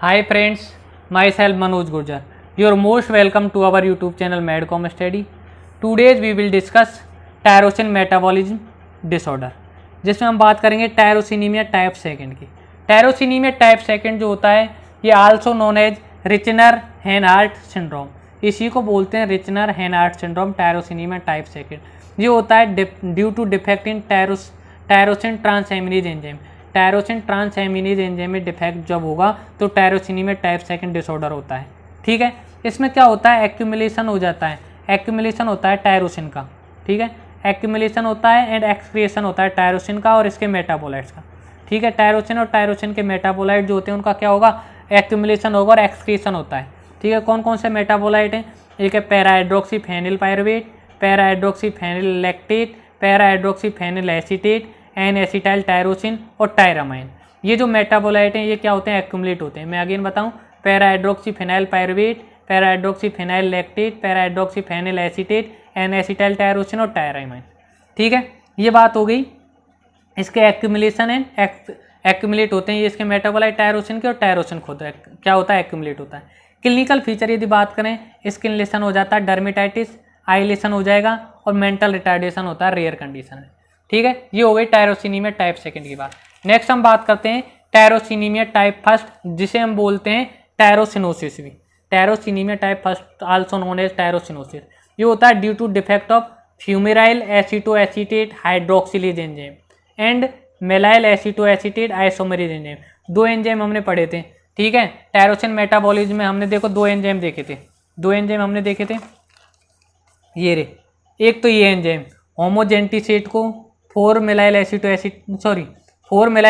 Hi friends, myself Manoj Gurjar. You are most welcome to our YouTube channel Medcom Study. Today we will discuss tyrosine metabolism disorder, जिसमें हम बात करेंगे टायरोसिनीमिया type second की। टायरोसिनीमिया type second जो होता है ये also known as Richner Hanhart syndrome, इसी को बोलते हैं Richner Hanhart syndrome. Tyrosinaemia type second ये होता है due to defect in tyrosine transaminase enzyme. Tyrosine transaminase enzyme में डिफेक्ट जब होगा तो टायरोसिनीमिया टाइप सेकंड डिसऑर्डर होता है। ठीक है, इसमें क्या होता है, एक्यूमुलेशन हो जाता है, एक्यूमुलेशन होता है टायरोसिन का। ठीक है, एक्यूमुलेशन होता है एंड एक्सक्रिएशन होता है टायरोसिन का और इसके मेटाबोलाइट्स का। ठीक है, टायरोसिन और टायरोसिन के मेटाबोलाइट जो होते हैं उनका क्या होगा, एक्यूमुलेशन होगा और एक्सक्रिएशन होता है। ठीक है, कौन कौन से मेटाबोलाइट हैं, एक है parahydroxyphenyl pyruvate, parahydroxyphenyl lactate, parahydroxyphenyl acetate, N acetyl tyrosine और टायरामाइन। ये जो मेटाबोलाइट हैं ये क्या होते हैं, एक्यूमुलेट होते हैं। मैं अगेन बताऊं, parahydroxyphenyl pyruvate, parahydroxyphenyl lactate, parahydroxyphenyl acetate, N acetyl tyrosine और टायरामाइन। ठीक है, ये बात हो गई इसके एक्यूमुलेशन एंड एक्यूमुलेट होते हैं ये इसके मेटाबोलाइट टायरोसिन के, और टायरोसिन खुद क्या होता है, एक्यूमुलेट होता है। क्लिनिकल फीचर यदि बात करें, स्किन लेसन हो जाता है, डर्मेटाइटिस, आई लेसन हो जाएगा और मेंटल रिटार्डेशन होता है रेयर कंडीशन में। ठीक है, ये हो गई टायरोसिनीमिया टाइप सेकंड की बात। नेक्स्ट हम बात करते हैं टायरोसिनीमिया टाइप फर्स्ट, जिसे हम बोलते हैं टायरोसिनोसिस भी। Tyrosinemia type first also known as tyrosinosis. ये होता है due to defect of fumaryl acetoacetate hydroxylase enzyme and maleyl acetoacetate isomerase enzyme. दो एंजाइम हमने पढ़े थे। ठीक है, टायरोसिन मेटाबॉलिज्म में हमने देखो दो एंजाइम देखे थे, दो एंजाइम हमने देखे थे, ये रे, एक तो ये एंजाइम होमोजेंटिसेट को 4 मेलाइल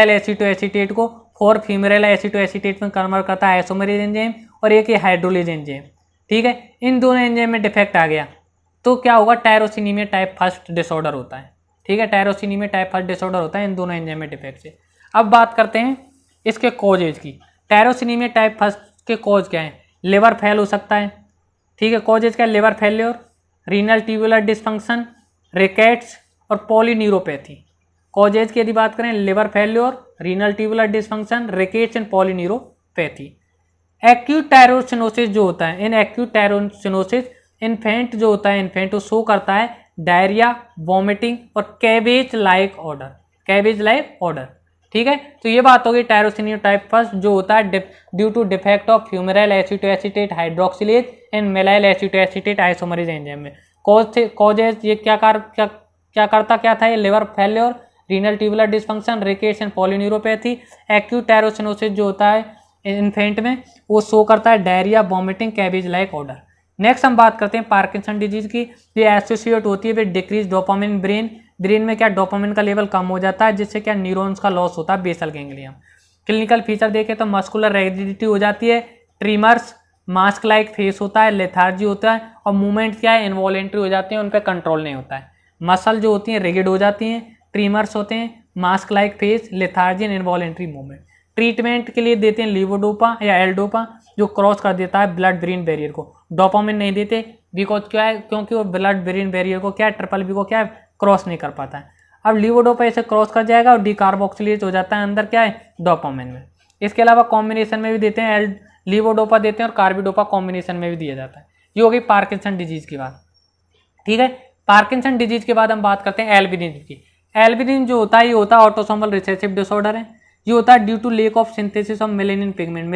एसीटोएसीटेट को 4 फ्यूमेराइल एसीटोएसीटेट में कन्वर्ट करता है आइसोमेरेज एंजाइम, और एक ये हाइड्रोलेज एंजाइम। ठीक है, इन दोनों एंजाइम में डिफेक्ट आ गया तो क्या होगा, टायरोसिनीमिया टाइप फर्स्ट डिसऑर्डर होता है। ठीक है, टायरोसिनीमिया टाइप फर्स्ट डिसऑर्डर होता है इन दोनों एंजाइम में डिफेक्ट से। अब बात करते हैं इसके कॉजेज की। टायरोसिनीमिया टाइप फर्स्ट के कॉज क्या है, लिवर फेल हो सकता है। ठीक है, कॉजेज क्या है, liver failure, renal tubular dysfunction, rickets और पॉलीन्यूरोपैथी। कॉजेज की यदि बात करें, liver failure, renal tubular dysfunction, rickets and polyneuropathy. Acute tyrosinosis जो होता है, इन एक्यूट टायरोसिनोसिस इन्फेंट जो होता है, इन्फेंट को शो करता है डायरिया, वॉमिटिंग और cabbage like order, cabbage like order. ठीक है, तो ये बात होगी टायरोसिनिया टाइप फर्स्ट जो होता है due to defect of fumaryl acetoacetate hydroxylase and maleyl acetoacetate isomerase enzyme में। कॉजेज ये क्या करता क्या था, ये liver failure, renal tubular dysfunction, rickets and polyneuropathy. Acute tyrosinosis जो होता है इन्फेंट में वो शो करता है diarrhoea, vomiting, cabbage like odour. Next हम बात करते हैं पार्किंसन डिजीज की। ये एसोसिएट होती है विद डिक्रीज डोपामिन ब्रेन में क्या डोपामिन का लेवल कम हो जाता है, जिससे क्या न्यूरॉन्स का लॉस होता है बेसल गैंग्लियम। क्लिनिकल फीचर देखें तो मस्कुलर रिजिडिटी हो जाती है, ट्रीमर्स, मास्क लाइक फेस होता है, लेथार्जी होता है और मूवमेंट क्या है, इनवॉलेंट्री हो जाते हैं, उन पर कंट्रोल नहीं होता है। मसल जो होती हैं रिगिड हो जाती हैं, ट्रीमर्स होते हैं, mask like face, lethargy and involuntary movement. Treatment के लिए देते हैं लीवोडोपा या एल्डोपा जो क्रॉस कर देता है ब्लड ब्रेन बैरियर को। डोपामिन नहीं देते बिकॉज क्या है, क्योंकि वो ब्लड ब्रेन बैरियर को क्या है, ट्रिपल बी को क्या है, क्रॉस नहीं कर पाता है। अब लीवोडोपा इसे क्रॉस कर जाएगा और डीकार्बोक्सिलेज हो जाता है अंदर क्या है, डोपामिन में। इसके अलावा कॉम्बिनेशन में भी देते हैं, लीवोडोपा देते हैं और कार्बिडोपा कॉम्बिनेशन में भी दिया जाता है। ये हो गई पार्किंसन डिजीज की बात। ठीक है, पार्किंसन डिजीज के बाद हम बात करते हैं एल्बिनिज्म की। एल्बिनिज्म जो होता है ये होता है ऑटोसोमल रिसेसिव डिसऑर्डर है। ये होता है due to lack of synthesis of melanin pigment.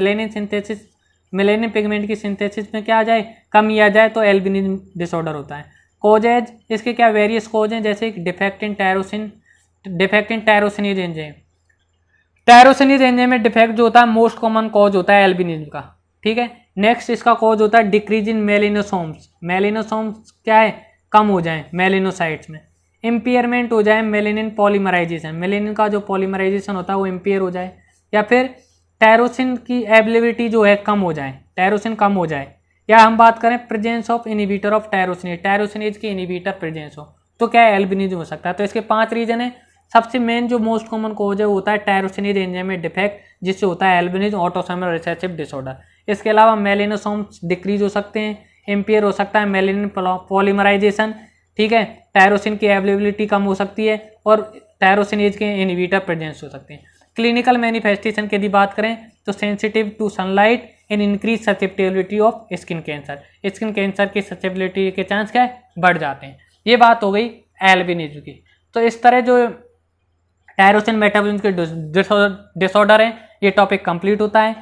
Melanin pigment की सिंथेसिस में क्या आ जाए, कमी आ जाए तो एल्बिनिज्म डिसऑर्डर होता है। कॉजेज इसके क्या वेरियस कॉज हैं, जैसे defect in tyrosinase enzyme. Tyrosinase enzyme में डिफेक्ट जो होता है मोस्ट कॉमन कॉज होता है एल्बिनिज्म का। ठीक है, नेक्स्ट इसका कॉज होता है डिक्रीज इन मेलिनोसोम्स। मेलिनोसोम्स क्या है, कम हो जाए मेलिनोसाइट्स में। इम्पेयरमेंट हो जाए मेलेनिन पॉलीमराइजेशन, मेलेनिन का जो पॉलीमराइजेशन होता है वो इम्पेयर हो जाए, या फिर टायरोसिन की एबिलिटी जो है कम हो जाए, टायरोसिन कम हो जाए, या हम बात करें presence of inhibitor of tyrosinase, tyrosinase की इनिबिटर प्रेजेंस हो तो क्या एल्बिनिज्म हो सकता है। तो इसके 5 रीजन है। सबसे मेन जो मोस्ट कॉमन कॉज है वो होता है टायरोसिनेज एंजाइम में डिफेक्ट, जिससे होता है एल्बिनिज्म ऑटोसोमल रिसेसिव डिसऑर्डर। इसके अलावा मेलिनोसोम्स डिक्रीज हो सकते हैं, इम्पेयर हो सकता है मेलेनिन पॉलीमराइजेशन। ठीक है, टायरोसिन की अवेलेबिलिटी कम हो सकती है और टायरोसिनेज के इनिबिटर प्रेजेंस हो सकते हैं। क्लिनिकल मैनिफेस्टेशन की यदि बात करें तो sensitive to sunlight and increase susceptibility of skin cancer, skin cancer की ससेप्टेबिलिटी के चांस क्या है, बढ़ जाते हैं। ये बात हो गई एल्बिनिज्म की। तो इस तरह जो टायरोसिन मेटाबॉलिज्म के डिसऑर्डर है, ये टॉपिक कंप्लीट होता है।